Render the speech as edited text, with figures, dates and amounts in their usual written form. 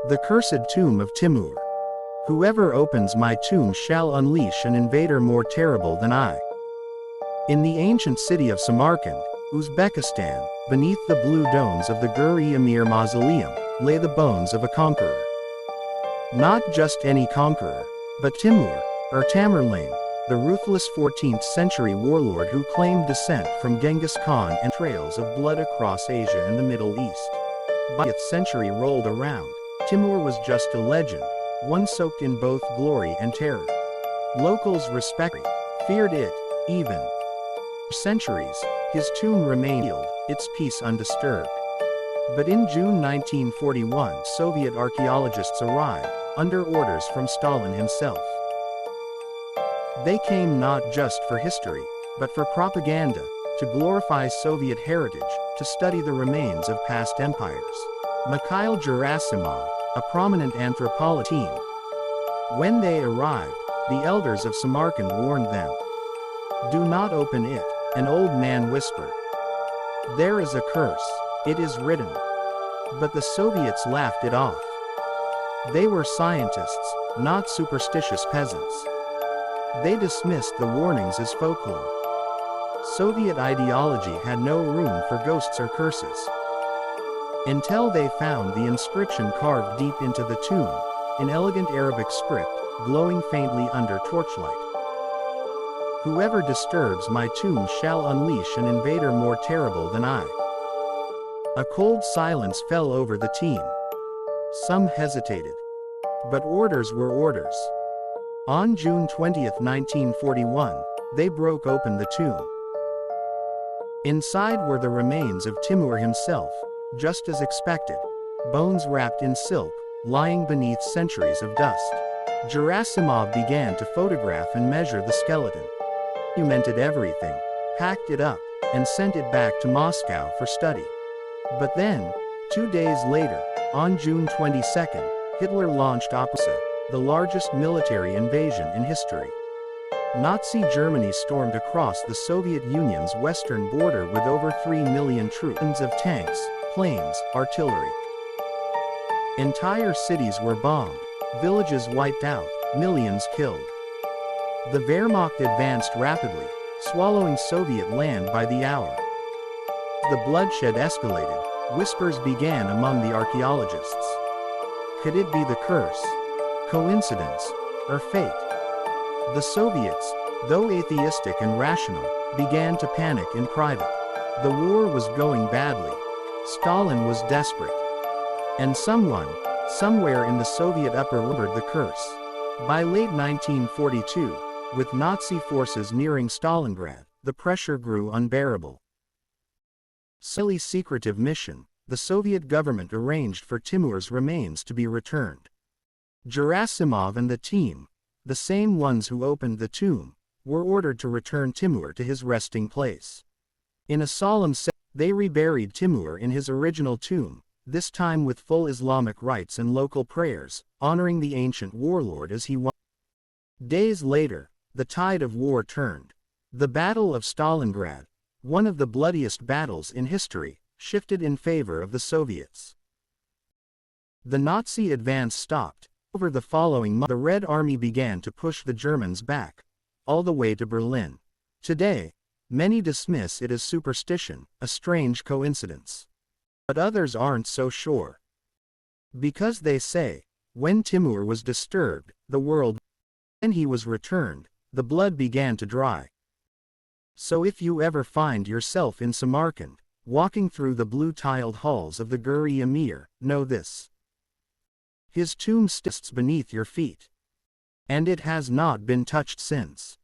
The cursed tomb of Timur. Whoever opens my tomb shall unleash an invader more terrible than I. In the ancient city of Samarkand, Uzbekistan, beneath the blue domes of the Gur-e-Amir Mausoleum, lay the bones of a conqueror. Not just any conqueror, but Timur, or Tamerlane, the ruthless 14th century warlord who claimed descent from Genghis Khan and trails of blood across Asia and the Middle East. By the 8th century rolled around, Timur was just a legend, one soaked in both glory and terror. Locals respected, feared it, even. For centuries, his tomb remained sealed, its peace undisturbed. But in June 1941, Soviet archaeologists arrived, under orders from Stalin himself. They came not just for history, but for propaganda, to glorify Soviet heritage, to study the remains of past empires. Mikhail Gerasimov, a prominent anthropologist. When they arrived, the elders of Samarkand warned them. "Do not open it," an old man whispered. "There is a curse, it is written." But the Soviets laughed it off. They were scientists, not superstitious peasants. They dismissed the warnings as folklore. Soviet ideology had no room for ghosts or curses. Until they found the inscription carved deep into the tomb, in elegant Arabic script, glowing faintly under torchlight. "Whoever disturbs my tomb shall unleash an invader more terrible than I." A cold silence fell over the team. Some hesitated. But orders were orders. On June 20, 1941, they broke open the tomb. Inside were the remains of Timur himself, just as expected, bones wrapped in silk, lying beneath centuries of dust. Gerasimov began to photograph and measure the skeleton. He documented everything, packed it up, and sent it back to Moscow for study. But then, 2 days later, on June 22, Hitler launched Operation Barbarossa, the largest military invasion in history. Nazi Germany stormed across the Soviet Union's western border with over 3 million troops of tanks, planes, artillery. Entire cities were bombed, villages wiped out, millions killed. The Wehrmacht advanced rapidly, swallowing Soviet land by the hour. The bloodshed escalated, whispers began among the archaeologists. Could it be the curse, coincidence, or fate? The Soviets, though atheistic and rational, began to panic in private. The war was going badly. Stalin was desperate. And someone, somewhere in the Soviet upper remembered the curse. By late 1942, with Nazi forces nearing Stalingrad, the pressure grew unbearable. Silly secretive mission, the Soviet government arranged for Timur's remains to be returned. Gerasimov and the team, the same ones who opened the tomb, were ordered to return Timur to his resting place. In a solemn ceremony, they reburied Timur in his original tomb, this time with full Islamic rites and local prayers, honoring the ancient warlord as he was. Days later, the tide of war turned. The Battle of Stalingrad, one of the bloodiest battles in history, shifted in favor of the Soviets. The Nazi advance stopped. Over the following month, the Red Army began to push the Germans back, all the way to Berlin. Today, many dismiss it as superstition, a strange coincidence. But others aren't so sure. Because they say, when Timur was disturbed, the world, when he was returned, the blood began to dry. So if you ever find yourself in Samarkand, walking through the blue-tiled halls of the Gur-e-Amir, know this. His tomb sits beneath your feet. And it has not been touched since.